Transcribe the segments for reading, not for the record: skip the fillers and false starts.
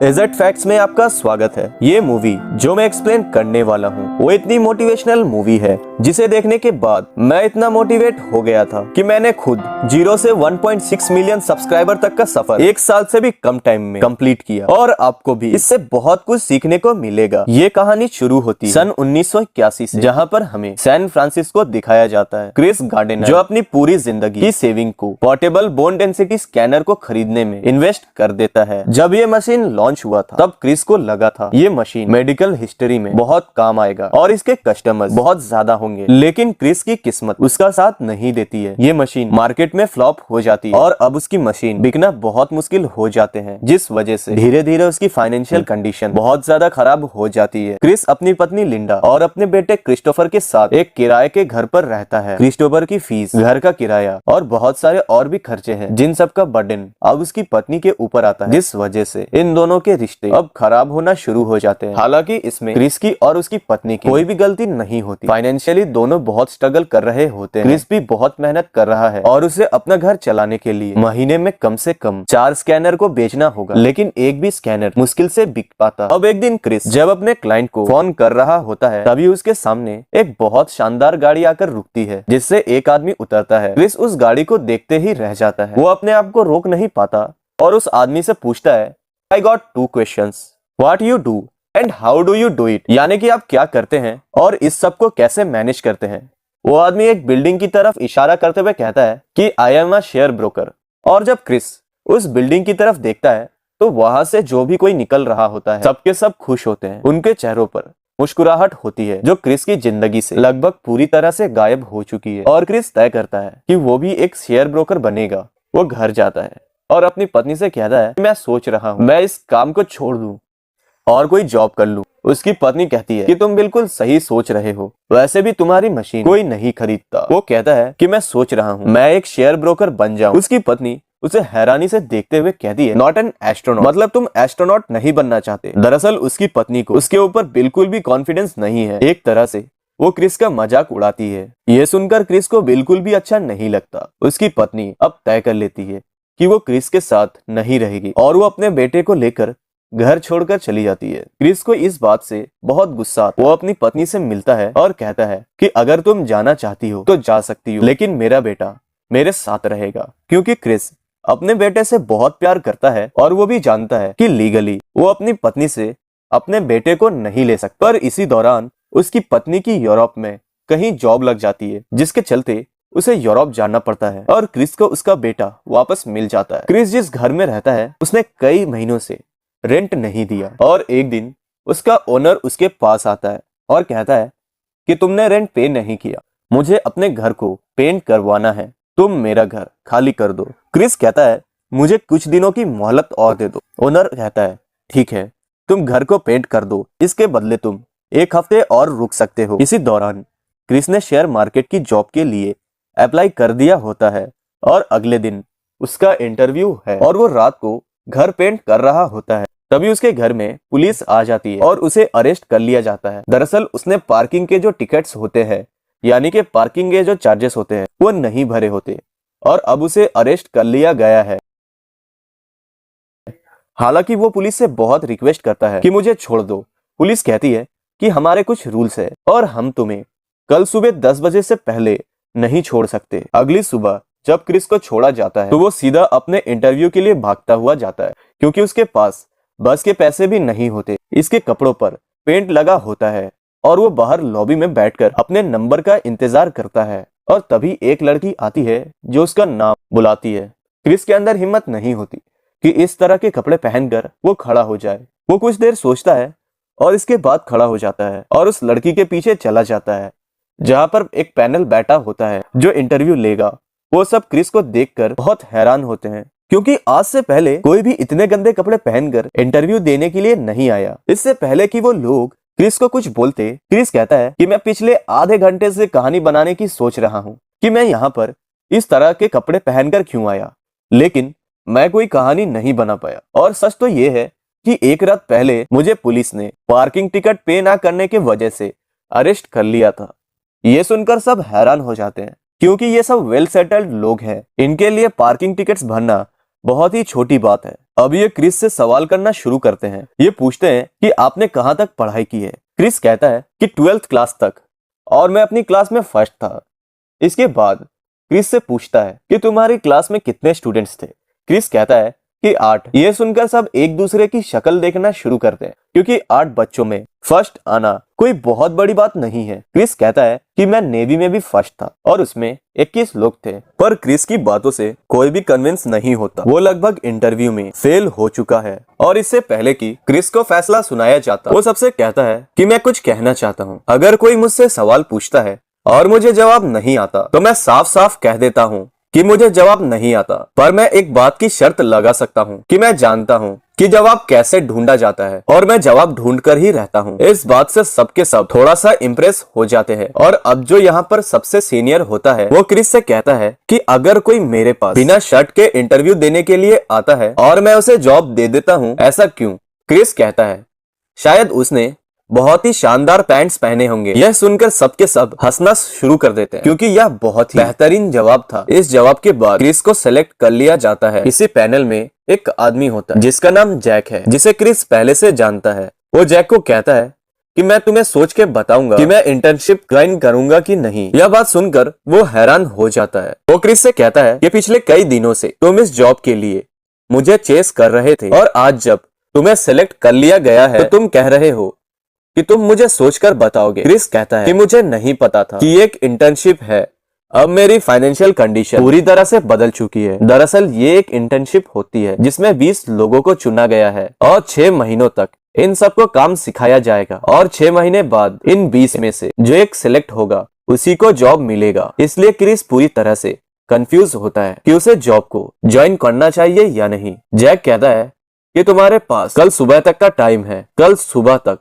इज़ेट facts में आपका स्वागत है। ये मूवी जो मैं एक्सप्लेन करने वाला हूँ वो इतनी मोटिवेशनल मूवी है जिसे देखने के बाद मैं इतना मोटिवेट हो गया था कि मैंने खुद 0 से 1.6 मिलियन सब्सक्राइबर तक का सफर 1 साल से भी कम टाइम में कंप्लीट किया। और आपको भी इससे बहुत कुछ सीखने को मिलेगा। ये कहानी शुरू होती सन 1981 से, जहाँ पर हमें सैन फ्रांसिस्को दिखाया जाता है। क्रिस गार्डिनर जो अपनी पूरी जिंदगी की सेविंग को पोर्टेबल बोन डेंसिटी स्कैनर को खरीदने में इन्वेस्ट कर देता है। जब ये मशीन लॉन्च हुआ था तब क्रिस को लगा था ये मशीन मेडिकल हिस्ट्री में बहुत काम आएगा और इसके कस्टमर्स बहुत ज्यादा होंगे। लेकिन क्रिस की किस्मत उसका साथ नहीं देती है। ये मशीन मार्केट में फ्लॉप हो जाती है और अब उसकी मशीन बिकना बहुत मुश्किल हो जाते हैं, जिस वजह से धीरे धीरे उसकी फाइनेंशियल कंडीशन बहुत ज्यादा खराब हो जाती है। क्रिस अपनी पत्नी लिंडा और अपने बेटे क्रिस्टोफर के साथ एक किराए के घर पर रहता है। क्रिस्टोफर की फीस, घर का किराया और बहुत सारे और भी खर्चे हैं, जिन सब का बर्डन अब उसकी पत्नी के ऊपर आता है, जिस वजह से इन दोनों के रिश्ते अब खराब होना शुरू हो जाते हैं। हालांकि इसमें क्रिस की और उसकी पत्नी की कोई भी गलती नहीं होती। फाइनेंशियली दोनों बहुत स्ट्रगल कर रहे होते हैं। क्रिस भी बहुत मेहनत कर रहा है और उसे अपना घर चलाने के लिए महीने में कम से कम 4 स्कैनर को बेचना होगा, लेकिन एक भी स्कैनर मुश्किल से बिक पाता। अब एक दिन क्रिस जब अपने क्लाइंट को फोन कर रहा होता है, तभी उसके सामने एक बहुत शानदार गाड़ी आकर रुकती है, जिससे एक आदमी उतरता है। क्रिस उस गाड़ी को देखते ही रह जाता है। वो अपने आप को रोक नहीं पाता और उस आदमी से पूछता है, I got 2 questions. What you do and how do you do it? यानी कि आप क्या करते हैं और इस सब को कैसे मैनेज करते हैं। वो आदमी एक बिल्डिंग की तरफ इशारा करते हुए कहता है कि I am a share broker. और जब क्रिस उस बिल्डिंग की तरफ देखता है तो वहां से जो भी कोई निकल रहा होता है, सबके सब खुश होते हैं। उनके चेहरों पर मुस्कुराहट होती है जो क्रिस की जिंदगी से लगभग पूरी तरह से गायब हो चुकी है। और क्रिस तय करता है कि वो भी एक शेयर ब्रोकर बनेगा। वो घर जाता है और अपनी पत्नी से कहता है, मैं सोच रहा हूँ मैं इस काम को छोड़ दूं और कोई जॉब कर लूं। उसकी पत्नी कहती है कि तुम बिल्कुल सही सोच रहे हो, वैसे भी तुम्हारी मशीन कोई नहीं खरीदता। वो कहता है कि मैं सोच रहा हूँ मैं एक शेयर ब्रोकर बन जाऊं। उसकी पत्नी उसे हैरानी से देखते हुए कहती है, नॉट एन एस्ट्रोनॉट, मतलब तुम एस्ट्रोनॉट नहीं बनना चाहते। दरअसल उसकी पत्नी को उसके ऊपर बिल्कुल भी कॉन्फिडेंस नहीं है। एक तरह से वो क्रिस का मजाक उड़ाती है। ये सुनकर क्रिस को बिल्कुल भी अच्छा नहीं लगता। उसकी पत्नी अब तय कर लेती है कि वो क्रिस के साथ नहीं रहेगी और वो अपने बेटे को लेकर घर छोड़कर चली जाती है। क्रिस को इस बात से बहुत गुस्सा आता है। वो अपनी पत्नी से मिलता है और कहता है कि अगर तुम जाना चाहती हो तो जा सकती हो, लेकिन मेरा बेटा मेरे साथ रहेगा। क्योंकि क्रिस अपने बेटे से बहुत प्यार करता है और वो भी जानता है कि लीगली वो अपनी पत्नी से अपने बेटे को नहीं ले सकता। पर इसी दौरान उसकी पत्नी की यूरोप में कहीं जॉब लग जाती है, जिसके चलते उसे यूरोप जाना पड़ता है और क्रिस को उसका बेटा वापस मिल जाता है। क्रिस जिस घर में रहता है उसने कई महीनों से रेंट नहीं दिया और एक दिन उसका ओनर उसके पास आता है और कहता है कि तुमने रेंट पे नहीं किया, मुझे अपने घर को पेंट करवाना है, तुम मेरा घर खाली कर दो। क्रिस कहता है, मुझे कुछ दिनों की मोहलत और दे दो। ओनर कहता है, ठीक है, तुम घर को पेंट कर दो, इसके बदले तुम 1 हफ्ते और रुक सकते हो। इसी दौरान क्रिस ने शेयर मार्केट की जॉब के लिए अप्लाई कर दिया होता है और अगले दिन उसका इंटरव्यू है और वो रात को घर पेंट कर रहा होता है। तभी उसके घर में पुलिस आ जाती है और उसे अरेस्ट कर लिया जाता है। दरअसल उसने पार्किंग के जो टिकट्स होते हैं, यानी कि पार्किंग के जो चार्जेस होते हैं, वो नहीं भरे होते और अब उसे अरेस्ट कर लिया गया है। हालांकि वो पुलिस से बहुत रिक्वेस्ट करता है कि मुझे छोड़ दो। पुलिस कहती है कि हमारे कुछ रूल्स है और हम तुम्हें कल सुबह 10 बजे से पहले नहीं छोड़ सकते। अगली सुबह जब क्रिस को छोड़ा जाता है तो वो सीधा अपने इंटरव्यू के लिए भागता हुआ जाता है, क्योंकि उसके पास बस के पैसे भी नहीं होते। इसके कपड़ों पर पेंट लगा होता है और वो बाहर लॉबी में बैठकर अपने नंबर का इंतजार करता है और तभी एक लड़की आती है जो उसका नाम बुलाती है। क्रिस के अंदर हिम्मत नहीं होती कि इस तरह के कपड़े पहनकर वो खड़ा हो जाए। वो कुछ देर सोचता है और इसके बाद खड़ा हो जाता है और उस लड़की के पीछे चला जाता है, जहां पर एक पैनल बैठा होता है जो इंटरव्यू लेगा। वो सब क्रिस को देखकर बहुत हैरान होते हैं, क्योंकि आज से पहले कोई भी इतने गंदे कपड़े पहनकर इंटरव्यू देने के लिए नहीं आया। इससे पहले कि वो लोग क्रिस को कुछ बोलते, क्रिस कहता है कि मैं पिछले आधे घंटे से कहानी बनाने की सोच रहा हूँ कि मैं यहाँ पर इस तरह के कपड़े पहनकर क्यों आया, लेकिन मैं कोई कहानी नहीं बना पाया। और सच तो ये है कि एक रात पहले मुझे पुलिस ने पार्किंग टिकट पे ना करने की वजह से अरेस्ट कर लिया था। ये सुनकर सब हैरान हो जाते हैं, क्योंकि ये सब वेल सेटल्ड लोग हैं। इनके लिए पार्किंग टिकट्स भरना बहुत ही छोटी बात है। अब ये क्रिस से सवाल करना शुरू करते हैं। ये पूछते हैं कि आपने कहाँ तक पढ़ाई की है। क्रिस कहता है कि 12th क्लास तक, और मैं अपनी क्लास में फर्स्ट था। इसके बाद क्रिस से पूछता है कि तुम्हारी क्लास में कितने स्टूडेंट्स थे। क्रिस कहता है कि 8। ये सुनकर सब एक दूसरे की शक्ल देखना शुरू करते हैं, क्योंकि 8 बच्चों में फर्स्ट आना कोई बहुत बड़ी बात नहीं है। क्रिस कहता है कि मैं नेवी में भी फर्स्ट था और उसमें 21 लोग थे। पर क्रिस की बातों से कोई भी कन्विंस नहीं होता। वो लगभग इंटरव्यू में फेल हो चुका है और इससे पहले कि क्रिस को फैसला सुनाया जाता, वो सबसे कहता है कि मैं कुछ कहना चाहता हूँ। अगर कोई मुझसे सवाल पूछता है और मुझे जवाब नहीं आता तो मैं साफ साफ कह देता हूँ कि मुझे जवाब नहीं आता। पर मैं एक बात की शर्त लगा सकता हूँ कि मैं जानता हूँ कि जवाब कैसे ढूंढा जाता है और मैं जवाब ढूंढ कर ही रहता हूँ। इस बात से सबके सब थोड़ा सा इम्प्रेस हो जाते हैं। और अब जो यहाँ पर सबसे सीनियर होता है वो क्रिस से कहता है कि अगर कोई मेरे पास बिना शर्ट के इंटरव्यू देने के लिए आता है और मैं उसे जॉब दे देता हूँ, ऐसा क्यों? क्रिस कहता है शायद उसने बहुत ही शानदार पैंट्स पहने होंगे। यह सुनकर सबके सब हंसना शुरू कर देते हैं, क्योंकि यह बहुत ही बेहतरीन जवाब था। इस जवाब के बाद क्रिस को सेलेक्ट कर लिया जाता है। इसी पैनल में एक आदमी होता है जिसका नाम जैक है, जिसे क्रिस पहले से जानता है। वो जैक को कहता है कि मैं तुम्हें सोच के बताऊंगा कि मैं इंटर्नशिप ज्वाइन करूंगा कि नहीं। यह बात सुनकर वो हैरान हो जाता है। वो क्रिस से कहता है कि पिछले कई दिनों से तुम इस जॉब के लिए मुझे चेस कर रहे थे और आज जब तुम्हें सेलेक्ट कर लिया गया है तो तुम कह रहे हो कि तुम मुझे सोचकर बताओगे। क्रिस कहता है कि मुझे नहीं पता था कि एक इंटर्नशिप है। अब मेरी फाइनेंशियल कंडीशन पूरी तरह से बदल चुकी है। दरअसल ये एक इंटर्नशिप होती है जिसमें 20 लोगों को चुना गया है और 6 महीनों तक इन सबको काम सिखाया जाएगा और 6 महीने बाद इन 20 में से जो एक सिलेक्ट होगा उसी को जॉब मिलेगा। इसलिए क्रिस पूरी तरह से कंफ्यूज होता है कि उसे जॉब को ज्वाइन करना चाहिए या नहीं। जैक कहता है कि तुम्हारे पास कल सुबह तक का टाइम है। कल सुबह तक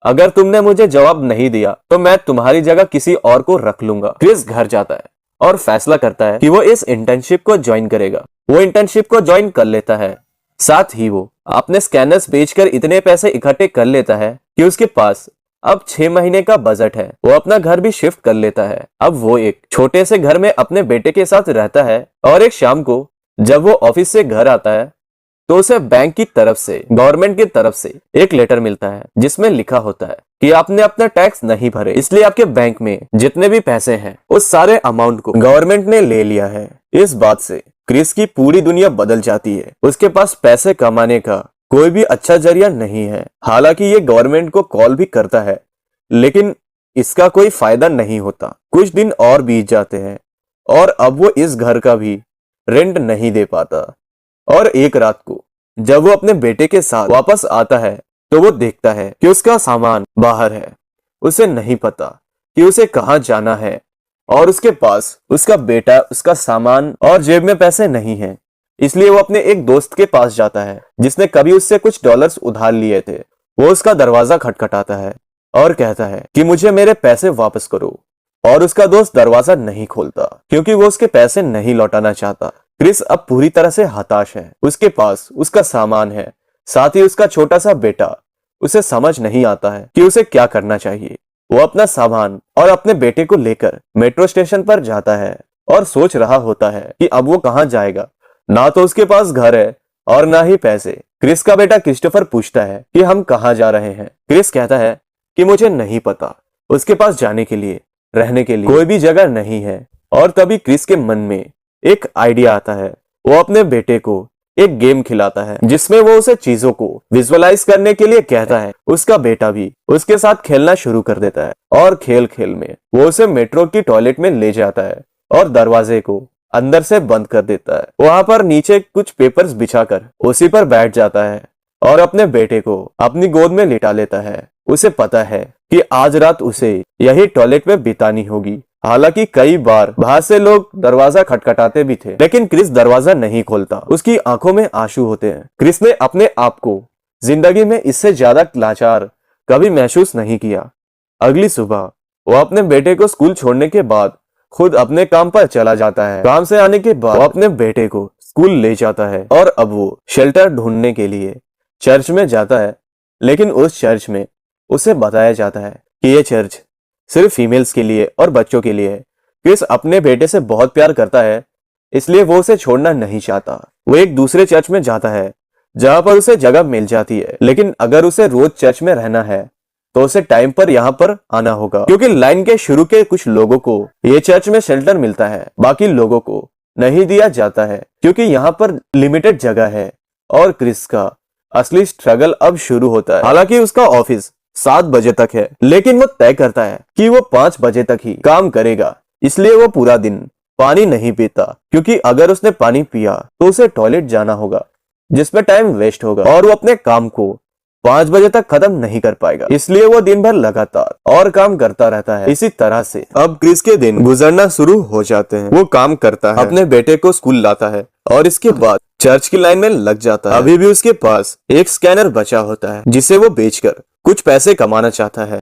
अगर तुमने मुझे जवाब नहीं दिया तो मैं तुम्हारी जगह किसी और को रख लूंगा। क्रिस घर जाता है और फैसला करता है कि वो इस इंटर्नशिप को ज्वाइन करेगा। वो इंटर्नशिप को ज्वाइन कर लेता है। साथ ही वो अपने स्कैनर्स बेचकर इतने पैसे इकट्ठे कर लेता है कि उसके पास अब 6 महीने का बजट है। वो अपना घर भी शिफ्ट कर लेता है। अब वो एक छोटे से घर में अपने बेटे के साथ रहता है और एक शाम को जब वो ऑफिस से घर आता है तो उसे बैंक की तरफ से, गवर्नमेंट की तरफ से एक लेटर मिलता है जिसमें लिखा होता है कि आपने अपना टैक्स नहीं भरे, इसलिए आपके बैंक में जितने भी पैसे हैं उस सारे अमाउंट को गवर्नमेंट ने ले लिया है। इस बात से क्रिस की पूरी दुनिया बदल जाती है। उसके पास पैसे कमाने का कोई भी अच्छा जरिया नहीं है। हालांकि ये गवर्नमेंट को कॉल भी करता है, लेकिन इसका कोई फायदा नहीं होता। कुछ दिन और बीत जाते हैं और अब वो इस घर का भी रेंट नहीं दे पाता। और एक रात को जब वो अपने बेटे के साथ वापस आता है तो वो देखता है कि उसका सामान बाहर है। उसे नहीं पता कि उसे कहाँ जाना है और उसके पास उसका बेटा, उसका सामान और जेब में पैसे नहीं हैं। इसलिए वो अपने एक दोस्त के पास जाता है जिसने कभी उससे कुछ डॉलर्स उधार लिए थे। वो उसका दरवाजा खटखटाता है और कहता है कि मुझे मेरे पैसे वापस करो। और उसका दोस्त दरवाजा नहीं खोलता क्योंकि वो उसके पैसे नहीं लौटाना चाहता। क्रिस अब पूरी तरह से हताश है। उसके पास उसका सामान है, साथ ही उसका छोटा सा बेटा। उसे समझ नहीं आता है कि उसे क्या करना चाहिए। वो अपना सामान और अपने बेटे को लेकर मेट्रो स्टेशन पर जाता है और सोच रहा होता है कि अब वो कहाँ जाएगा। ना तो उसके पास घर है और ना ही पैसे। क्रिस का बेटा क्रिस्टोफर पूछता है कि हम कहाँ जा रहे हैं। क्रिस कहता है कि मुझे नहीं पता। उसके पास जाने के लिए, रहने के लिए कोई भी जगह नहीं है। और तभी क्रिस के मन में एक आइडिया आता है। वो अपने बेटे को एक गेम खिलाता है जिसमें वो उसे चीजों को विजुअलाइज करने के लिए कहता है। उसका बेटा भी उसके साथ खेलना शुरू कर देता है और खेल खेल में वो उसे मेट्रो की टॉयलेट में ले जाता है और दरवाजे को अंदर से बंद कर देता है। वहां पर नीचे कुछ पेपर्स बिछाकर उसी पर बैठ जाता है और अपने बेटे को अपनी गोद में लिटा लेता है। उसे पता है कि आज रात उसे यही टॉयलेट में बितानी होगी। हालांकि कई बार बाहर से लोग दरवाजा खटखटाते भी थे, लेकिन क्रिस दरवाजा नहीं खोलता। उसकी आंखों में आंसू होते हैं। क्रिस ने अपने आप को जिंदगी में इससे ज्यादा लाचार कभी महसूस नहीं किया। अगली सुबह वो अपने बेटे को स्कूल छोड़ने के बाद खुद अपने काम पर चला जाता है। काम से आने के बाद वो अपने बेटे को स्कूल ले जाता है और अब वो शेल्टर ढूंढने के लिए चर्च में जाता है। लेकिन उस चर्च में उसे बताया जाता है कि ये चर्च सिर्फ फीमेल्स के लिए और बच्चों के लिए है। क्रिस अपने बेटे से बहुत प्यार करता है, इसलिए वो उसे छोड़ना नहीं चाहता। वो एक दूसरे चर्च में जाता है जहाँ पर उसे जगह मिल जाती है। लेकिन अगर उसे रोज चर्च में रहना है तो उसे टाइम पर यहाँ पर आना होगा, क्योंकि लाइन के शुरू के कुछ लोगों को ये चर्च में शेल्टर मिलता है, बाकी लोगों को नहीं दिया जाता है क्योंकि यहाँ पर लिमिटेड जगह है। और क्रिस का असली स्ट्रगल अब शुरू होता है। हालांकि उसका ऑफिस 7 बजे तक है, लेकिन वो तय करता है कि वो 5 बजे तक ही काम करेगा। इसलिए वो पूरा दिन पानी नहीं पीता, क्योंकि अगर उसने पानी पिया तो उसे टॉयलेट जाना होगा, जिसमें टाइम वेस्ट होगा और वो अपने काम को 5 बजे तक खत्म नहीं कर पाएगा। इसलिए वो दिन भर लगातार और काम करता रहता है। इसी तरह से अब क्रिस के दिन गुजरना शुरू हो जाते हैं। वो काम करता है, अपने बेटे को स्कूल लाता है और इसके बाद चर्च की लाइन में लग जाता है। अभी भी उसके पास एक स्कैनर बचा होता है जिसे वो बेचकर कुछ पैसे कमाना चाहता है।